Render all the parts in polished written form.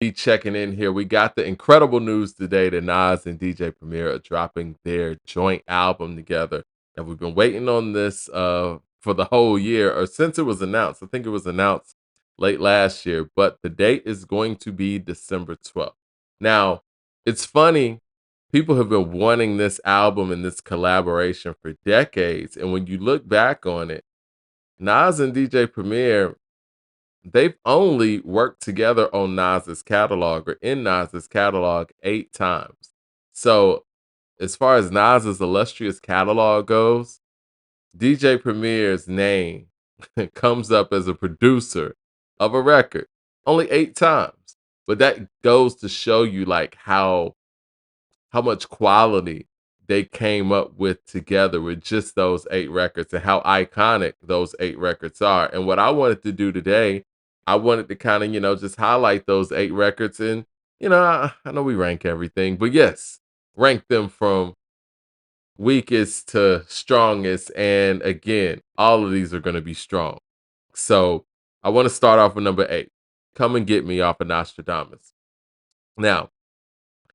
Be checking in here. We got the incredible news today that Nas and DJ Premier are dropping their joint album together. And we've been waiting on this for the whole year or since it was announced. I think it was announced late last year, but the date is going to be December 12th. Now, it's funny, people have been wanting this album and this collaboration for decades. And when you look back on it, Nas and DJ Premier, they've only worked together on Nas's catalog or in Nas's catalog 8 times. So, as far as Nas's illustrious catalog goes, DJ Premier's name comes up as a producer of a record only 8 times. But that goes to show you like how much quality they came up with together with just those 8 records and how iconic those 8 records are. And what I wanted to do today, I wanted to kind of, just highlight those 8 records and, I know we rank everything, but yes, rank them from weakest to strongest. And again, all of these are going to be strong. So I want to start off with number 8, Come and Get Me off of Nostradamus. Now,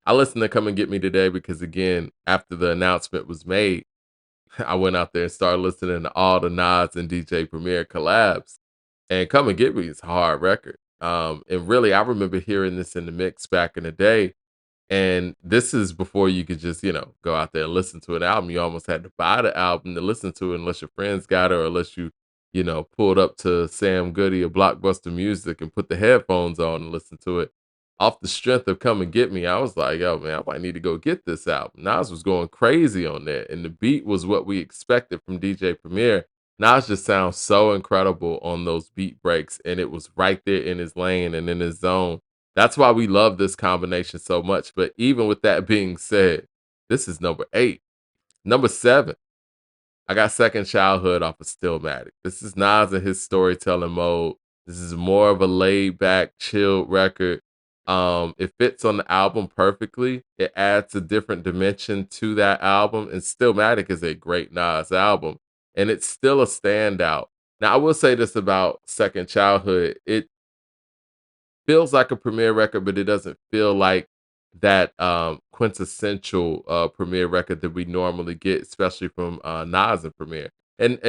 I listened to Come and Get Me today because, again, after the announcement was made, I went out there and started listening to all the Nas and DJ Premier collabs. And Come and Get Me is a hard record. And really, I remember hearing this in the mix back in the day. And this is before you could just, go out there and listen to an album. You almost had to buy the album to listen to it unless your friends got it or unless you, pulled up to Sam Goody or Blockbuster Music and put the headphones on and listen to it. Off the strength of Come and Get Me, I was like, yo, man, I might need to go get this album. Nas was going crazy on that. And the beat was what we expected from DJ Premier. Nas just sounds so incredible on those beat breaks. And it was right there in his lane and in his zone. That's why we love this combination so much. But even with that being said, this is number 8. Number 7, I got Second Childhood off of Stillmatic. This is Nas in his storytelling mode. This is more of a laid back, chilled record. It fits on the album perfectly. It adds a different dimension to that album. And Stillmatic is a great Nas album. And it's still a standout. Now, I will say this about Second Childhood. It feels like a Premiere record, but it doesn't feel like that quintessential Premiere record that we normally get, especially from Nas and Premiere. And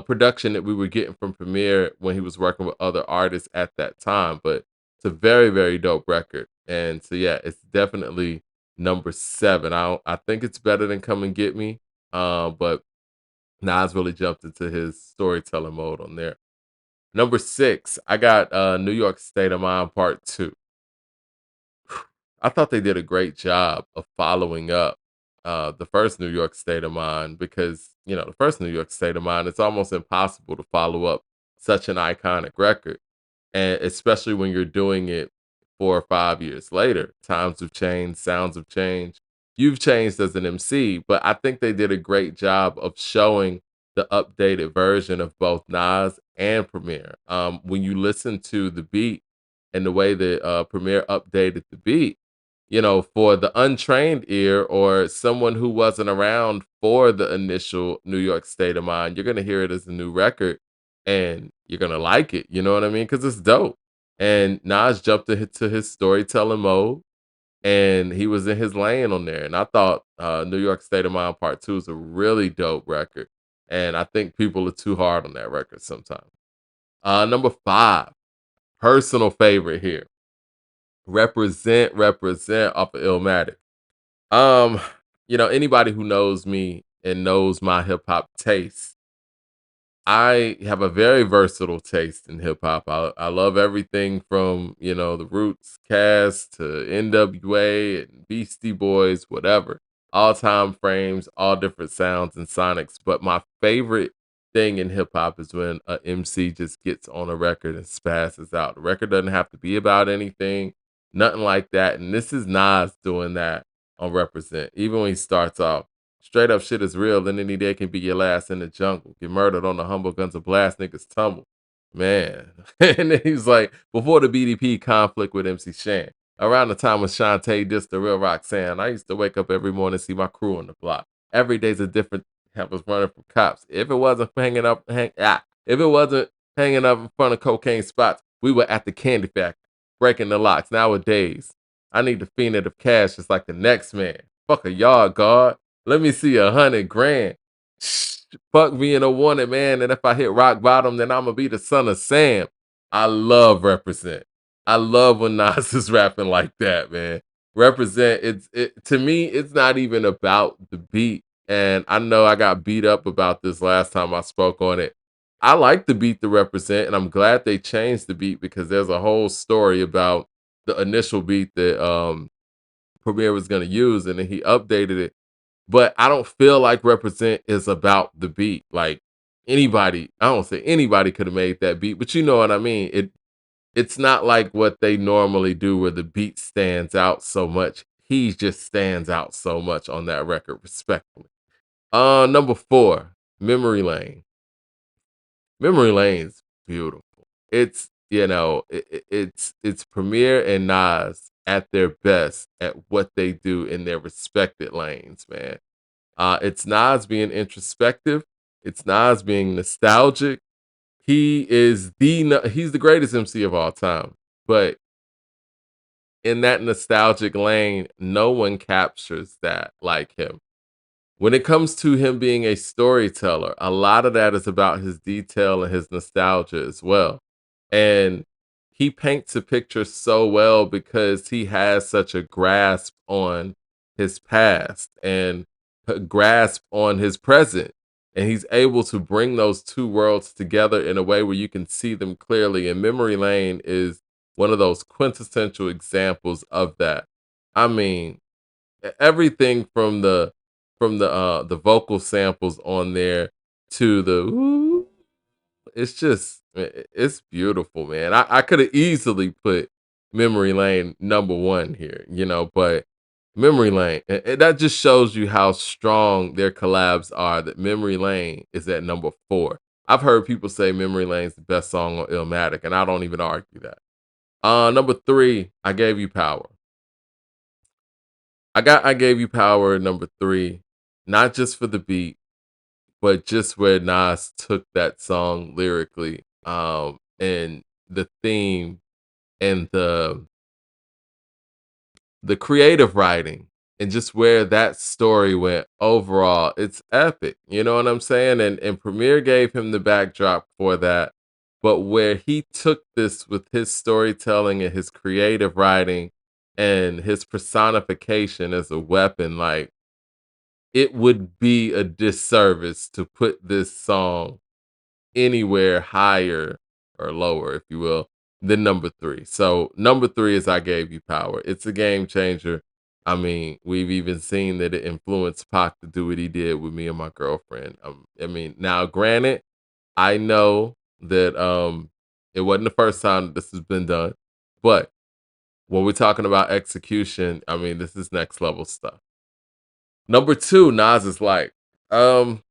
production that we were getting from Premiere when he was working with other artists at that time. But it's a very, very dope record. And so yeah, it's definitely number 7. I think it's better than Come and Get Me. But Nas really jumped into his storytelling mode on there. Number 6, I got New York State of Mind Part 2. I thought they did a great job of following up the first New York State of Mind because, the first New York State of Mind, it's almost impossible to follow up such an iconic record. And especially when you're doing it 4 or 5 years later. Times have changed, sounds have changed. You've changed as an MC, but I think they did a great job of showing the updated version of both Nas and Premier. When you listen to the beat and the way that Premier updated the beat, for the untrained ear or someone who wasn't around for the initial New York State of Mind, you're gonna hear it as a new record and you're gonna like it. You know what I mean? Because it's dope. And Nas jumped into his storytelling mode and he was in his lane on there. And I thought New York State of Mind Part 2 is a really dope record. And I think people are too hard on that record sometimes. Number 5, personal favorite here. Represent off of Illmatic. Um, anybody who knows me and knows my hip hop taste, I have a very versatile taste in hip hop. I love everything from, the Roots cast to NWA and Beastie Boys, whatever. All time frames, all different sounds and sonics. But my favorite thing in hip hop is when a MC just gets on a record and spazzes out. The record doesn't have to be about anything, nothing like that. And this is Nas doing that on Represent. Even when he starts off. Straight up shit is real, and any day can be your last in the jungle. Get murdered on the humble guns of blast, niggas tumble. Man. And then he's like, before the BDP conflict with MC Shan, around the time when Shantae dissed the real Roxanne, I used to wake up every morning and see my crew on the block. Every day's a different I was running from cops. If it wasn't if it wasn't hanging up in front of cocaine spots, we were at the candy factory. breaking the locks. Nowadays, I need the fiend of cash just like the next man. Fuck a yard guard. Let me see 100 grand. Fuck being a wanted man. And if I hit rock bottom, then I'ma be the son of Sam. I love Represent. I love when Nas is rapping like that, man. Represent, to me, it's not even about the beat. And I know I got beat up about this last time I spoke on it. I like the beat to Represent, and I'm glad they changed the beat because there's a whole story about the initial beat that Premier was gonna use, and then he updated it. But I don't feel like Represent is about the beat. Like anybody, I don't say anybody could have made that beat, but you know what I mean. It's not like what they normally do where the beat stands out so much. He just stands out so much on that record, respectfully. Number 4, Memory Lane. Memory Lane's beautiful. It's, it's Premier and Nas at their best at what they do in their respected lanes, man. It's Nas being introspective. It's Nas being nostalgic. He's the greatest MC of all time. But in that nostalgic lane, no one captures that like him. When it comes to him being a storyteller, a lot of that is about his detail and his nostalgia as well. And he paints a picture so well because he has such a grasp on his past and a grasp on his present. And he's able to bring those two worlds together in a way where you can see them clearly. And Memory Lane is one of those quintessential examples of that. I mean, everything from the vocal samples on there to the ooh, it's beautiful, man. I could have easily put Memory Lane number 1 here, but Memory Lane, that just shows you how strong their collabs are, that Memory Lane is at number 4. I've heard people say Memory Lane's the best song on Illmatic, and I don't even argue that. Number 3, I Gave You Power. I Gave You Power at number 3, not just for the beat, but just where Nas took that song lyrically, and the theme and the creative writing and just where that story went overall, it's epic. You know what I'm saying? And Premier gave him the backdrop for that. But where he took this with his storytelling and his creative writing and his personification as a weapon, like it would be a disservice to put this song anywhere higher or lower, if you will, than number 3. So number 3 is I Gave You Power. It's a game changer. I mean, we've even seen that it influenced Pac to do what he did with Me and My Girlfriend. I mean, now granted, I know that it wasn't the first time that this has been done, but when we're talking about execution, I mean, this is next level stuff. Number 2, Nas Is Like. Um,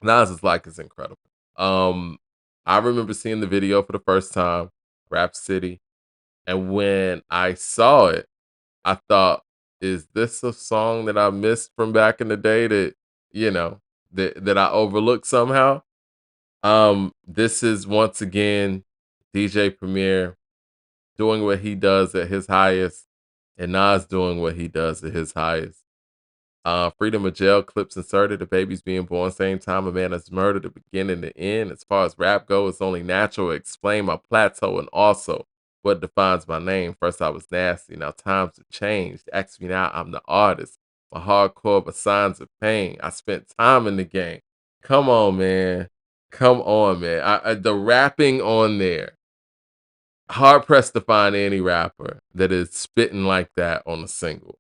Nas Is Like is incredible. Um, I remember seeing the video for the first time, Rap City, and when I saw it, I thought, "Is this a song that I missed from back in the day that you know that I overlooked somehow?" This is once again DJ Premier doing what he does at his highest, and Nas doing what he does at his highest. Freedom of Jail clips inserted. The baby's being born same time a man is murdered. The beginning to end. As far as rap goes, it's only natural to explain my plateau and also what defines my name. First I was nasty. Now times have changed. Ask me now, I'm the artist. My hardcore but signs of pain. I spent time in the game. Come on, man. Come on, man. The rapping on there. Hard pressed to find any rapper that is spitting like that on a single.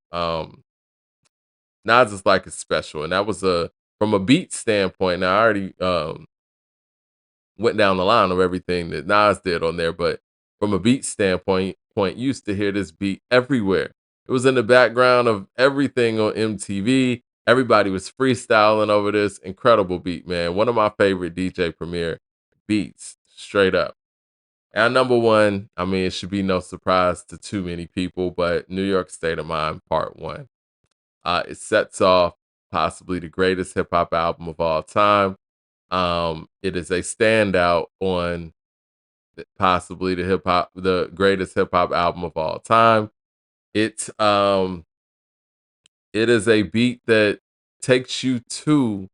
Nas Is Like is special, and that was from a beat standpoint. Now I already went down the line of everything that Nas did on there, but from a beat standpoint, you used to hear this beat everywhere. It was in the background of everything on MTV. Everybody was freestyling over this incredible beat, man. One of my favorite DJ Premier beats, straight up. And number 1, I mean, it should be no surprise to too many people, but New York State of Mind Part 1. It sets off possibly the greatest hip hop album of all time. It is a standout on possibly the greatest hip hop album of all time. It's it is a beat that takes you to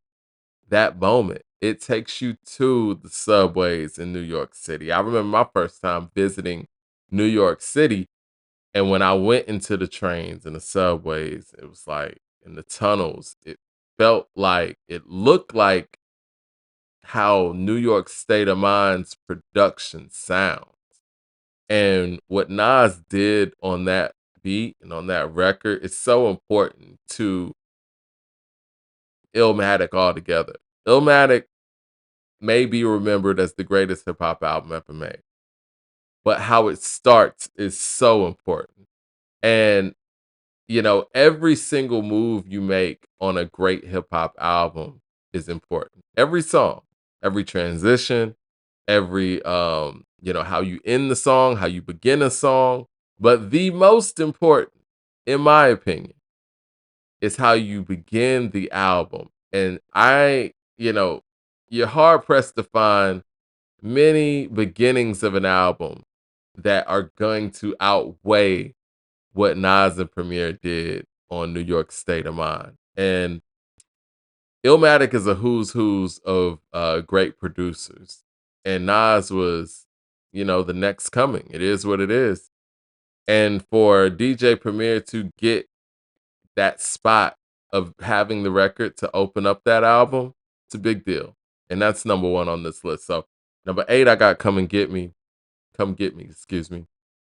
that moment. It takes you to the subways in New York City. I remember my first time visiting New York City, and when I went into the trains and the subways, it was like in the tunnels, it looked like how New York State of Mind's production sounds. And what Nas did on that beat and on that record is so important to Illmatic altogether. Illmatic may be remembered as the greatest hip hop album ever made, but how it starts is so important. And every single move you make on a great hip hop album is important. Every song, every transition, every how you end the song, how you begin a song, but the most important, in my opinion, is how you begin the album. And you're hard pressed to find many beginnings of an album that are going to outweigh what Nas and Premier did on New York State of Mind. And Illmatic is a who's of great producers. And Nas was, the next coming. It is what it is. And for DJ Premier to get that spot of having the record to open up that album, it's a big deal. And that's number one on this list. So number 8, I got Come and Get Me. Come Get Me, excuse me.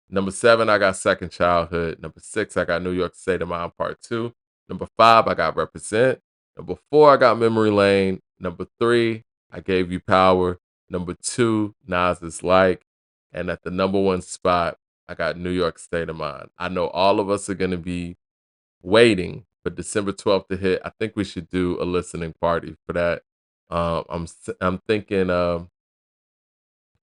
Number 7, I got Second Childhood. Number 6, I got New York State of Mind Part 2. Number 5, I got Represent. Number 4, I got Memory Lane. Number 3, I Gave You Power. Number 2, Nas Is Like. And at the number 1 spot, I got New York State of Mind. I know all of us are going to be waiting for December 12th to hit. I think we should do a listening party for that. I'm thinking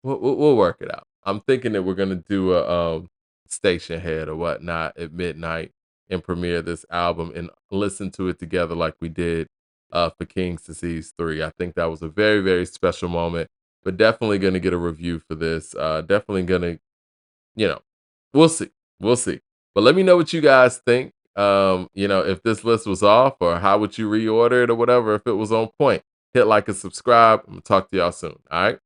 we'll work it out. I'm thinking that we're gonna do a station head or whatnot at midnight and premiere this album and listen to it together like we did for King's Disease 3. I think that was a very, very special moment. But definitely gonna get a review for this. Definitely gonna, you know, we'll see. We'll see. But let me know what you guys think. If this list was off or how would you reorder it or whatever, if it was on point. Hit like and subscribe. I'm gonna talk to y'all soon. All right.